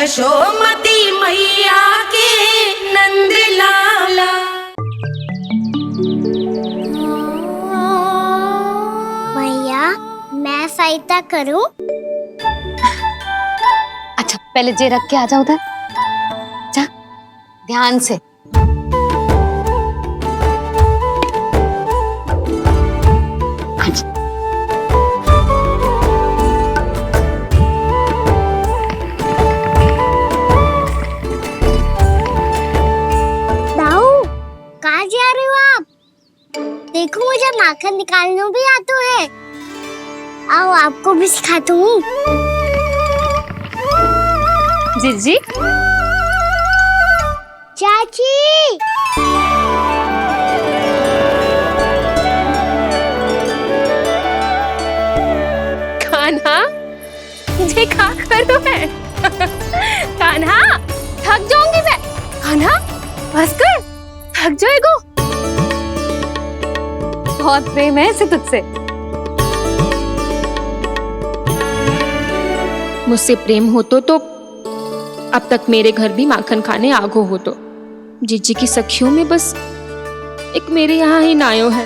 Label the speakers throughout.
Speaker 1: यशोमती मैया के नंद लाला।
Speaker 2: भैया मैं सहायता करूं?
Speaker 3: अच्छा पहले जे रख के आ जा उधर, जा ध्यान से। अच्छा
Speaker 2: दाऊ कहाँ जा रहे हो आप? देखो मुझे माखन निकालना भी आता है। आओ आपको भी सिखाता हूँ।
Speaker 3: जीजी
Speaker 2: चाची
Speaker 3: कान्हा ये क्या कर रहे है? कान्हा थक जाऊंगी मैं। कान्हा बस कर, थक जाएगो। बहुत प्रेम है इसे तुझसे।
Speaker 4: मुझसे प्रेम हो तो अब तक मेरे घर भी माखन खाने आगो हो तो। जीजी की सखियों में बस एक मेरे यहाँ ही नायो है।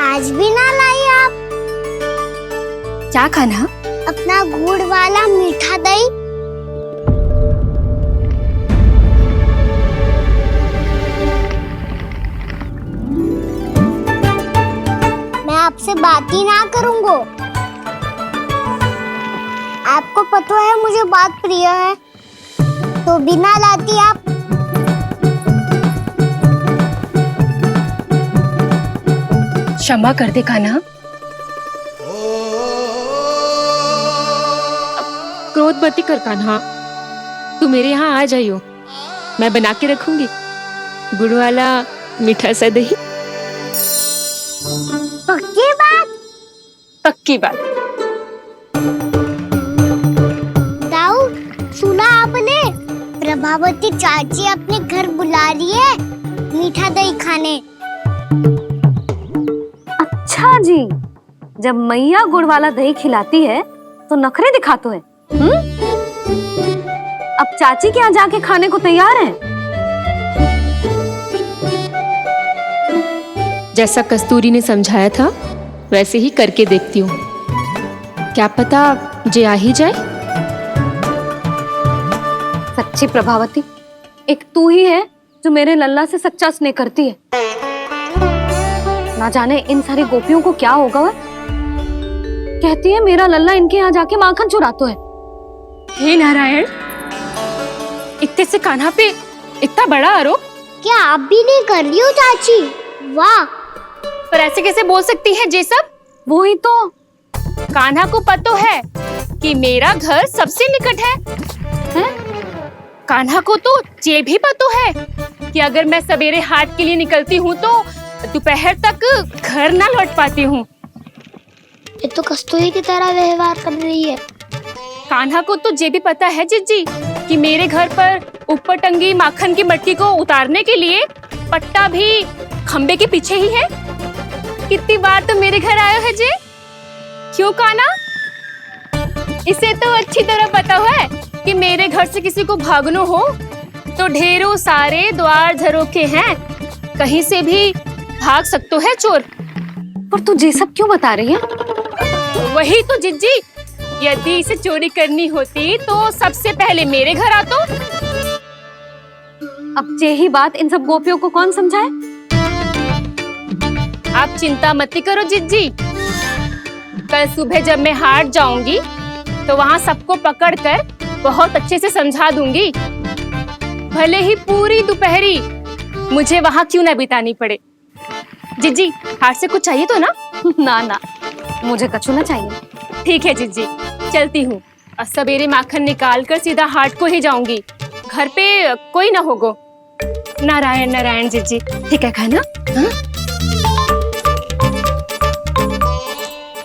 Speaker 2: आज भी ना लाई आप?
Speaker 3: क्या कान्हा?
Speaker 2: अपना गुड़ वाला मीठा दही। मैं आपसे बात ही ना करूंगा। आपको पता है मुझे बात प्रिय है, तो बिना लाती आप।
Speaker 4: क्षमा कर दे कान्हा। क्रोध मत कर कान्हा, तू मेरे यहाँ आ जाइयो, मैं बना के रखूंगी गुड़ वाला मीठा सा दही।
Speaker 2: पक्की बात?
Speaker 4: पक्की बात।
Speaker 2: दाऊ सुना आपने? प्रभावती चाची अपने घर बुला रही है मीठा दही खाने।
Speaker 3: अच्छा जी, जब मैया गुड़ वाला दही खिलाती है तो नखरे दिखाते हैं। अब चाची के यहाँ जाके खाने को तैयार हैं।
Speaker 4: जैसा कस्तूरी ने समझाया था वैसे ही करके देखती हूँ, क्या पता जे आ ही जाए।
Speaker 3: सच्ची प्रभावती, एक तू ही है जो मेरे लल्ला से सच्चा स्नेह करती है। ना जाने इन सारी गोपियों को क्या होगा। वह कहती है मेरा लल्ला इनके यहाँ जाके माखन चुराता है।
Speaker 4: हे नारायण, इतने से कान्हा पे इतना बड़ा आरोप।
Speaker 2: क्या आप भी नहीं कर रही हो चाची? वाह,
Speaker 4: पर ऐसे कैसे बोल सकती है जे सब?
Speaker 3: वो ही तो।
Speaker 4: कान्हा को पता है कि मेरा घर सबसे निकट है, हैं? कान्हा को तो ये भी पता है कि अगर मैं सवेरे हाट के लिए निकलती हूँ तो दोपहर तक घर ना लौट पाती हूँ।
Speaker 2: ये तो कस्तूरी की तरह व्यवहार कर रही है।
Speaker 4: कान्हा को तो ये भी पता है जीजी कि मेरे घर पर ऊपर टंगी माखन की मटकी को उतारने के लिए पट्टा भी खंबे के पीछे ही है। कितनी बार तो मेरे घर आया है जे। क्यों कान्हा? इसे तो अच्छी तरह पता है कि मेरे घर से किसी को भागना हो तो ढेरों सारे द्वार झरोखे हैं, कहीं से भी भाग सकते है चोर।
Speaker 3: पर तू ये सब क्यों बता रही है?
Speaker 4: वही तो जिज्जी, यदि इसे चोरी करनी होती तो सबसे पहले मेरे घर आतो।
Speaker 3: अब यही बात इन सब गोपियों को कौन समझाए?
Speaker 4: आप चिंता मत करो जिज्जी, कल सुबह जब मैं हाट जाऊंगी तो वहाँ सबको पकड़कर बहुत अच्छे से समझा दूंगी। भले ही पूरी दोपहरी मुझे वहाँ क्यों ना बितानी पड़े। जिज्जी, हाट से कुछ चाहिए तो ना?
Speaker 3: ना ना, मुझे कछु ना चाहिए।
Speaker 4: ठीक है जिज्जी, चलती हूँ। सवेरे माखन निकाल कर सीधा हाट को ही जाऊंगी, घर पे कोई ना होगो। नारायण नारायण जिज्जी, ठीक है खाना? हाँ?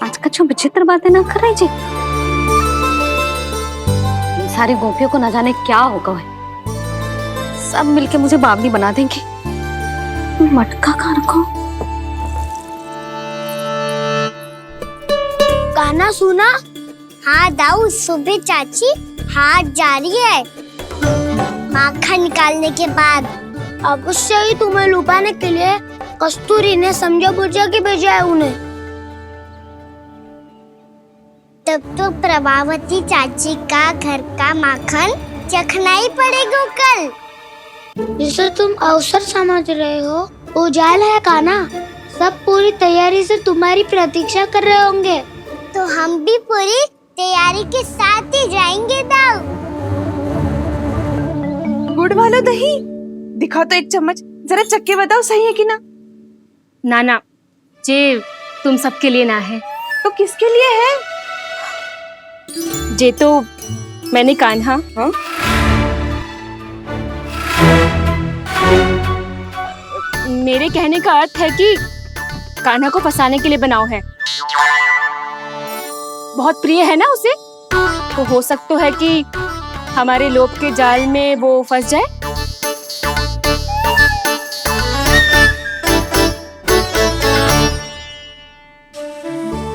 Speaker 3: आज कछु विचित्र बातें ना कर रही जी। इन सारी गोपियों को न जाने क्या होगा है। सब मिलके मुझे बावली बना देंगे। मटका कहाँ रखो?
Speaker 2: गाना सुना? हाँ दाऊ, सुबह चाची हाथ जा रही है माखन निकालने के बाद।
Speaker 5: अवश्य ही तुम्हें लुभाने के लिए कस्तूरी ने समझा बुझा के भेजा है उन्हें।
Speaker 2: तब तो प्रभावती चाची का घर का माखन चखना ही पड़ेगा कल।
Speaker 5: जिसे तुम अवसर समझ रहे हो उजाला है कान्हा। सब पूरी तैयारी से तुम्हारी प्रतीक्षा कर रहे होंगे।
Speaker 2: तो हम भी पूरी तैयारी के साथ ही जाएंगे दाऊ।
Speaker 1: गुड़ वाला दही दिखाओ तो एक चम्मच, जरा चख के बताओ सही है कि ना।
Speaker 4: नाना, जे तुम सबके लिए ना है।
Speaker 1: तो किसके लिए है?
Speaker 4: जे तो मैंने कान्हा।
Speaker 1: हाँ?
Speaker 4: मेरे कहने का अर्थ है कि कान्हा को फंसाने के लिए बनाओ है। बहुत प्रिय है ना उसे, तो हो सकता है कि हमारे लोभ के जाल में वो फंस जाए।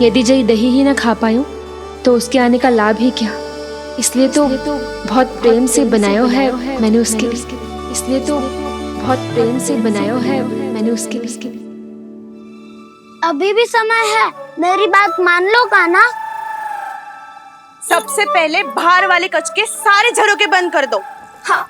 Speaker 6: यदि जय दही ही न खा पायो तो उसके आने का लाभ ही क्या। इसलिए तो बहुत प्रेम से बनायो है मैंने उसके लिए। इसलिए तो बहुत प्रेम से बनायो है मैंने उसके लिए।
Speaker 5: अभी भी समय है, मेरी बात मान लो कान्हा।
Speaker 1: सबसे पहले बाहर वाले कच के सारे झरोके बंद कर दो।
Speaker 5: हाँ।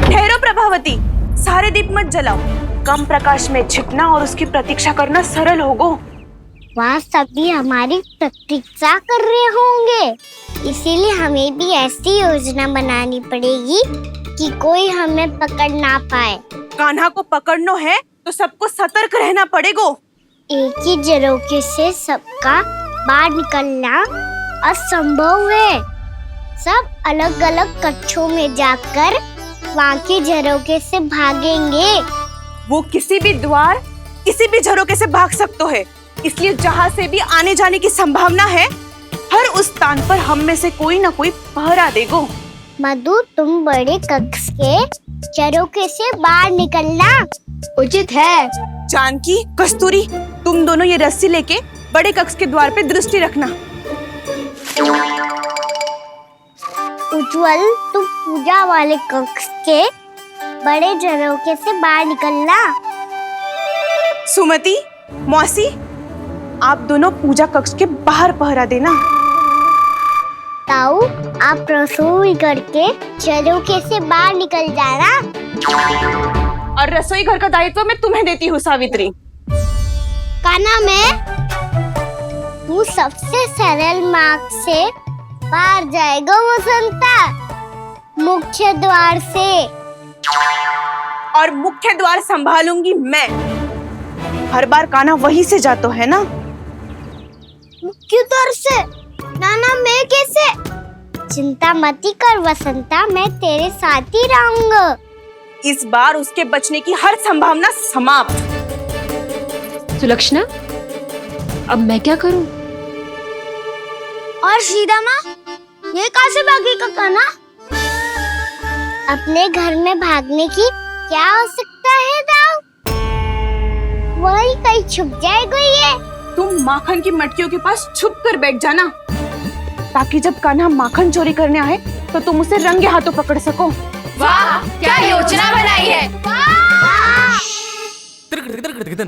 Speaker 1: ठहरो प्रभावती, सारे दीप मत जलाओ। कम प्रकाश में छिपना और उसकी प्रतीक्षा करना सरल होगो।
Speaker 2: वहाँ सभी हमारी प्रतीक्षा कर रहे होंगे, इसीलिए हमें भी ऐसी योजना बनानी पड़ेगी कि कोई हमें पकड़ ना पाए।
Speaker 1: कान्हा को पकड़ना है तो सबको सतर्क रहना पड़ेगा।
Speaker 2: एक ही झरोके से सबका बाहर निकलना असंभव है। सब अलग अलग कक्षों में जाकर वहाँ के झरोके से भागेंगे।
Speaker 1: वो किसी भी द्वार, किसी भी झरोके से भाग सकते है, इसलिए जहाँ से भी आने जाने की संभावना है, हर उस स्थान पर हम में से कोई ना कोई पहरा देगो।
Speaker 2: मधु, तुम बड़े कक्ष के झरोके से बाहर निकलना
Speaker 5: उचित है।
Speaker 1: जानकी, कस्तूरी, तुम दोनों ये रस्सी लेके बड़े कक्ष के द्वार पे दृष्टि रखना।
Speaker 2: उज्जवल, तुम पूजा वाले कक्ष के बड़े झरोके से बाहर निकलना।
Speaker 1: सुमति, मौसी, आप दोनों पूजा कक्ष के बाहर पहरा देना।
Speaker 2: ताऊ, आप रसोई करके झरोके से बाहर निकल जाना।
Speaker 1: और रसोई घर का दायित्व मैं तुम्हें देती हूँ सावित्री।
Speaker 2: कान्हा, मैं तू सबसे सरल मार्ग से बाहर जाएगा वसंता, मुख्य द्वार से।
Speaker 1: और मुख्य द्वार संभालूंगी मैं। हर बार कान्हा वहीं से जातो है ना।
Speaker 2: मुख्य द्वार से? नाना, मैं कैसे? चिंता मत कर वसंता, मैं तेरे साथ ही रहूंगा।
Speaker 1: इस बार उसके बचने की हर संभावना समाप्त।
Speaker 6: सुलक्षणा, अब मैं क्या करूं?
Speaker 5: और सीधा माँ, ये कहाँ से भागेगा कान्हा?
Speaker 2: अपने घर में भागने की क्या हो सकता है दाऊ? वही कहीं छुप जाएगा ये।
Speaker 1: तुम माखन की मटकियों के पास छुप कर बैठ जाना, ताकि जब कान्हा माखन चोरी करने आए तो तुम उसे रंगे हाथों पकड़ सको।
Speaker 4: वाह, क्या योजना बनाई है।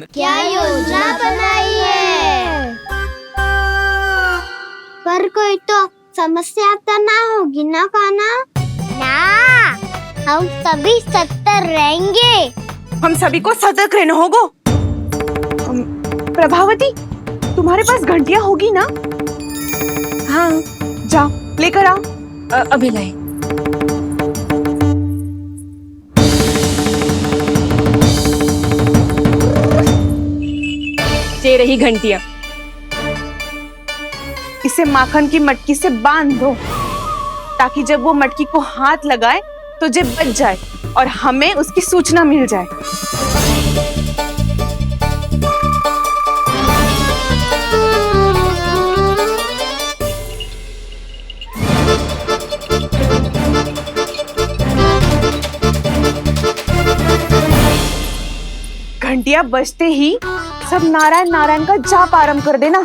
Speaker 2: क्या योजना बनाई है?
Speaker 5: पर कोई तो समस्या तो ना होगी ना कान्हा?
Speaker 2: ना, हम सभी सत्तर रहेंगे।
Speaker 1: हम सभी को सतर्क रहना होगा। प्रभावती, तुम्हारे पास घंटियां होगी ना?
Speaker 6: हाँ,
Speaker 1: जाओ लेकर आओ।
Speaker 6: अभी लाई।
Speaker 4: ये रही घंटियां।
Speaker 1: इसे माखन की मटकी से बांध दो, ताकि जब वो मटकी को हाथ लगाए तो जे बच जाए और हमें उसकी सूचना मिल जाए। घंटियां बजते ही सब नारायण नारायण का जाप आरंभ कर देना,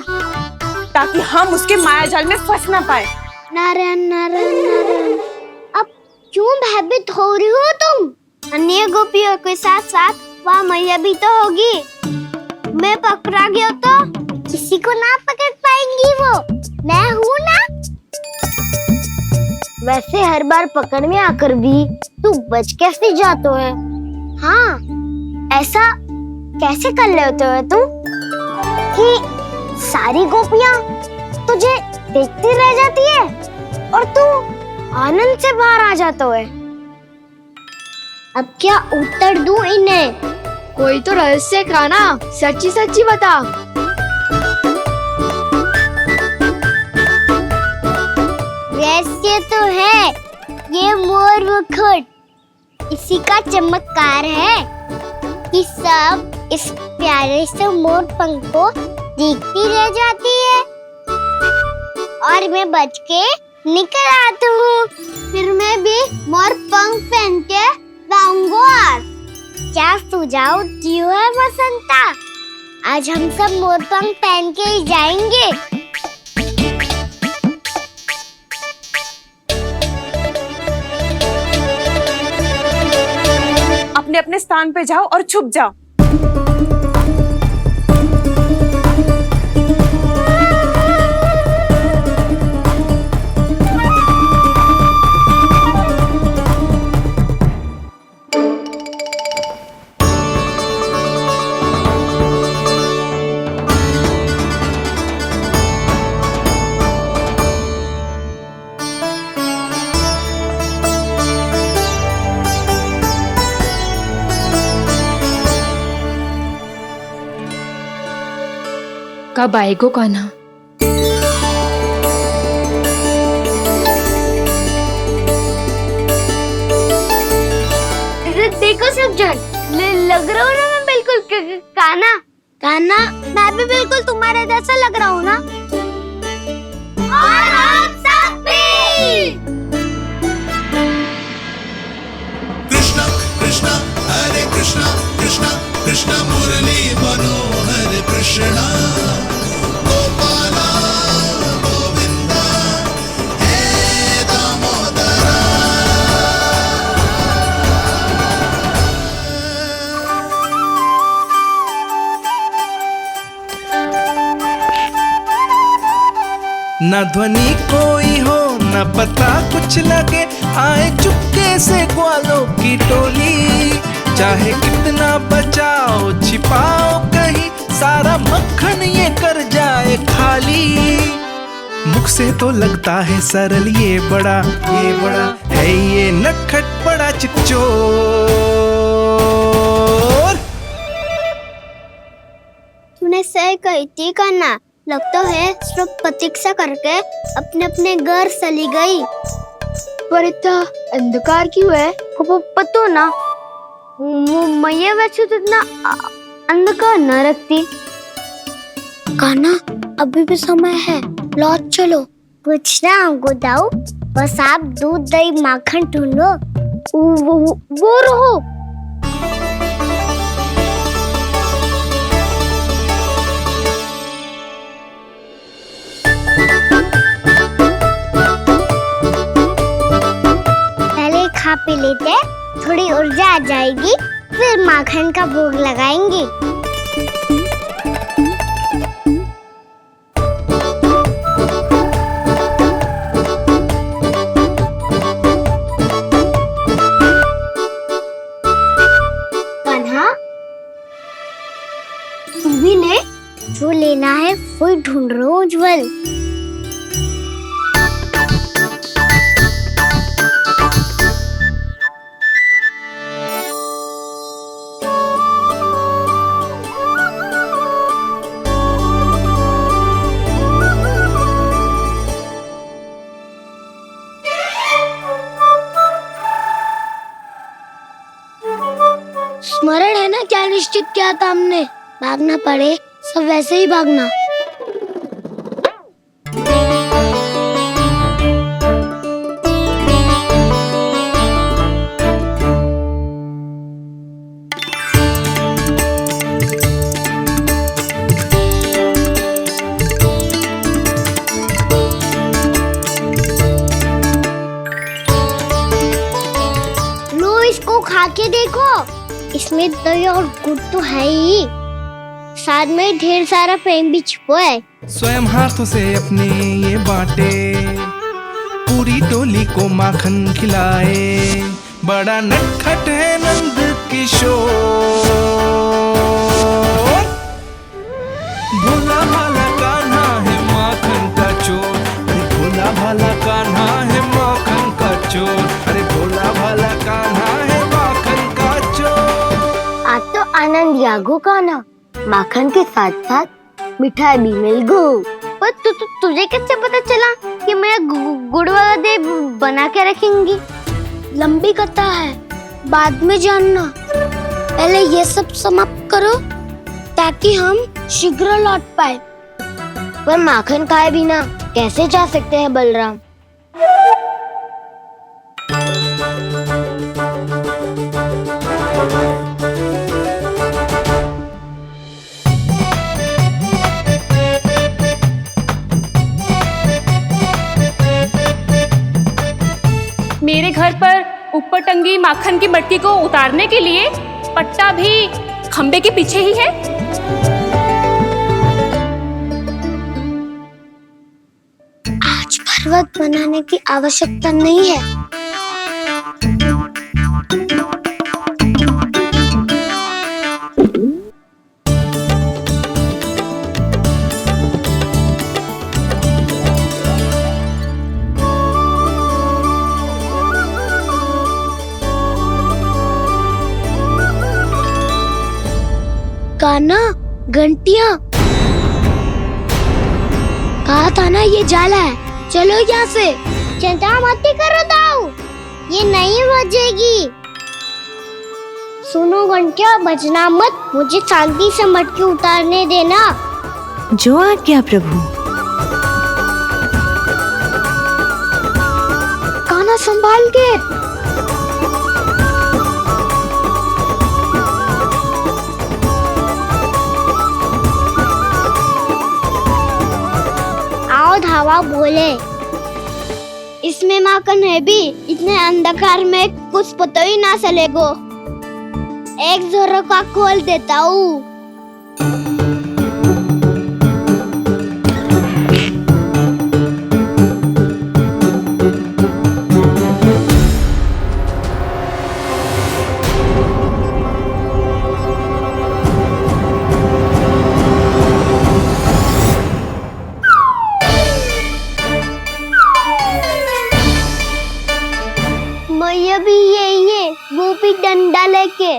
Speaker 1: ताकि हम उसके मायाजाल में फंस ना पाए।
Speaker 2: नारायण नारायण नारायण। अब क्यों भयभीत हो रही हो तुम? अन्य गोपियों के साथ साथ वहाँ मैया भी तो होगी। मैं पकड़ा गया तो किसी को ना पकड़ पाएंगी वो, मैं हूँ ना। वैसे हर बार पकड़ में आकर भी तू बच कैसे जातो है? हाँ, ऐसा कैसे कर लेते हो तुम कि सारी गोपियाँ तुझे देखती रह जाती है और तू आनंद से बाहर आ जाता है? अब क्या उत्तर दूं इन्हें?
Speaker 6: कोई तो रहस्य का ना, सच्ची सच्ची बता।
Speaker 2: रहस्य तो है, ये मोर मुकुट इसी का चमत्कार है कि सब इस प्यारे से मोर पंख को देखती रह जाती है और मैं बच के निकल आता हूँ। फिर मैं भी मोर पंख पहन के गाऊंगा। क्या सुझाव दियो है बसंता? आज हम सब मोर पंख पहन के ही जाएंगे।
Speaker 1: अपने अपने स्थान पे जाओ और छुप जाओ।
Speaker 6: कब आएगो कान्हा?
Speaker 2: देखो सब जन, लग रहा हूँ ना मैं बिल्कुल कान्हा। कान्हा, मैं भी बिल्कुल तुम्हारे जैसा लग रहा हूँ ना? और हम सब भी।
Speaker 7: कृष्णा कृष्णा हरे कृष्णा कृष्णा कृष्णा मुरली मनोहर कृष्णा गोपाला गोविंदा हे दामोदरा।
Speaker 8: न ध्वनि कोई हो न पता कुछ लगे, आए चुपके से ग्वालों की टोली। चाहे कितना बचाओ छिपाओ कहीं, सारा मक्खन ये कर जाए खाली। मुख से तो लगता है सरल, ये बड़ा है ये नटखट बड़ा चिकचोर।
Speaker 2: तूने सही कही थी कान्हा, लगता है सिर्फ प्रतीक्षा करके अपने अपने घर चली गई। पर इतना अंधकार क्यों है? पतो ना, मैया वैसे तो इतना अंधकार न रखती। कान्हा, अभी भी समय है, लौट चलो। कुछ ना हमको दाऊ, बस आप दूध दही माखन ढूंढो। वो रहो। पहले खा पी लेते, थोड़ी ऊर्जा आ जाएगी, फिर माखन का भोग लगाएंगे। कान्हा, तू भी ले, जो लेना है वही ढूंढ रहा हूँ उज्जवल। स्मरण है ना क्या निश्चित किया था हमने? भागना पड़े सब वैसे ही भागना। इसमें दही और गुड़ तो है ही, साथ में ढेर सारा प्रेम भी छुपा है।
Speaker 8: स्वयं हाथों से अपने ये बांटे, पूरी टोली को माखन खिलाए, बड़ा नटखट है नंद किशोर। भोला भाला कान्हा है माखन का चोर, अरे भोला भाला कान्हा है माखन का चोर, अरे भोला भाला कान्हा है माखन का चोर।
Speaker 2: आज तो आनंद यागो का ना, माखन के साथ साथ मिठाई भी मिल गई। पर तुझे कैसे पता चला कि मैं गुड़ वाला दही बना के रखेंगी?
Speaker 5: लंबी कथा है, बाद में जानना। पहले ये सब समाप्त करो ताकि हम शीघ्र लौट पाए।
Speaker 2: पर माखन खाए बिना कैसे जा सकते हैं बलराम?
Speaker 4: मेरे घर पर ऊपर टंगी माखन की मटकी को उतारने के लिए पट्टा भी खंबे के पीछे ही है।
Speaker 5: आज पर्वत बनाने की आवश्यकता नहीं है। कान्हा, घंटियां, कहा था ना ये जाला है, चलो यहाँ से।
Speaker 2: चिंता मत करो दाऊ, ये नहीं बजेगी। सुनो घंटिया, बजना मत, मुझे शांति से मटकी उतारने देना।
Speaker 1: जो आज्ञा प्रभु।
Speaker 5: कान्हा संभाल के।
Speaker 2: धावा बोले, इसमें माखन है भी, इतने अंधकार में कुछ पता ही ना चलेगो। एक जोरों का खोल देता हूँ। मैया भी यही है, वो भी डंडा लेके।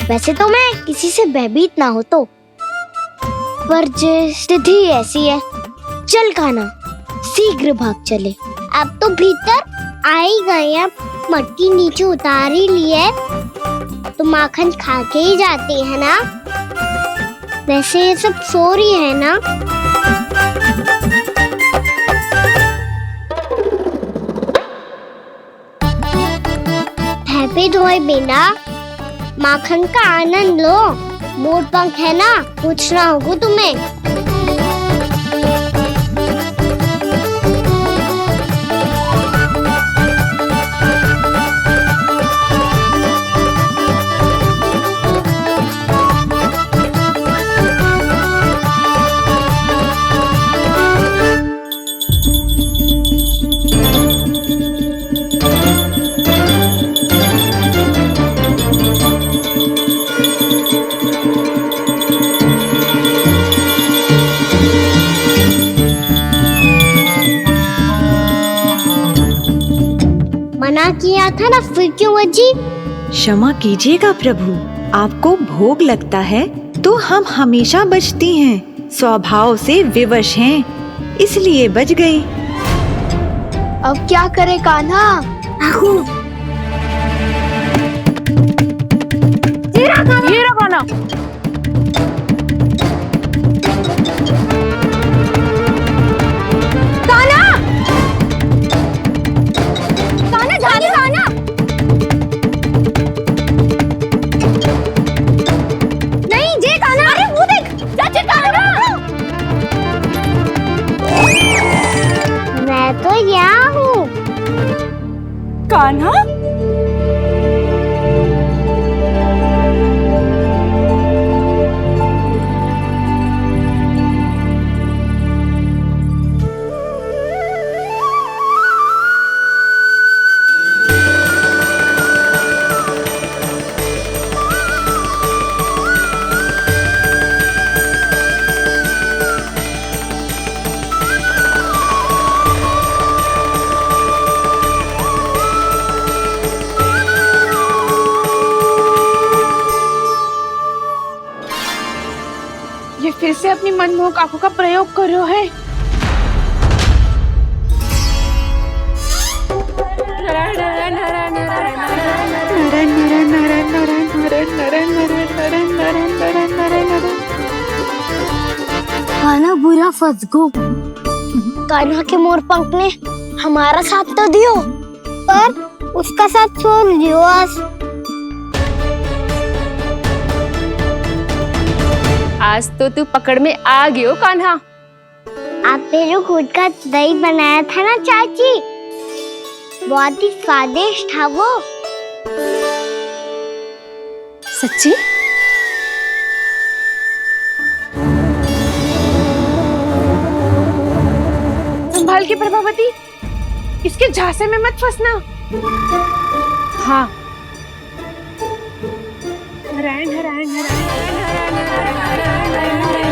Speaker 2: वैसे तो मैं किसी से भयभीत ना हो तो, पर स्थिति ऐसी है। चल कान्हा, शीघ्र भाग चले। अब तो भीतर आ ही गए हैं, मटकी नीचे उतार ही लिए तो माखन खा के ही जाते हैं ना। वैसे ये सब सो रही है ना। हैप्पी धोए बिना माखन का आनंद लो। मोर पंख है ना, पूछना होगा तुम्हें। मना किया था ना, फिर क्यों बजी?
Speaker 1: क्षमा कीजिएगा प्रभु, आपको भोग लगता है तो हम हमेशा बजती हैं, स्वभाव से विवश हैं, इसलिए बज गई।
Speaker 5: अब क्या करे कान्हा?
Speaker 1: ये रहा गाना।
Speaker 2: मैं तो यहाँ हूँ,
Speaker 1: फिर से अपनी मनमोहक आंखों का प्रयोग कर रहे हो है।
Speaker 2: कान्हा बुरा फंस गो। कान्हा के मोर पंख ने हमारा साथ तो दियो, पर उसका साथ छोड़ दियो आज।
Speaker 4: आज तो तू पकड़ में आ गयो कान्हा।
Speaker 2: आपने जो खुद का दही बनाया था ना चाची, बहुत ही स्वादिष्ट था वो।
Speaker 4: सच्ची?
Speaker 1: संभाल के प्रभावती, इसके झांसे में मत फंसना।
Speaker 4: हाँ।
Speaker 1: नारायण नारायण नारायण नारायण नारायण नारायण नारायण नारायण।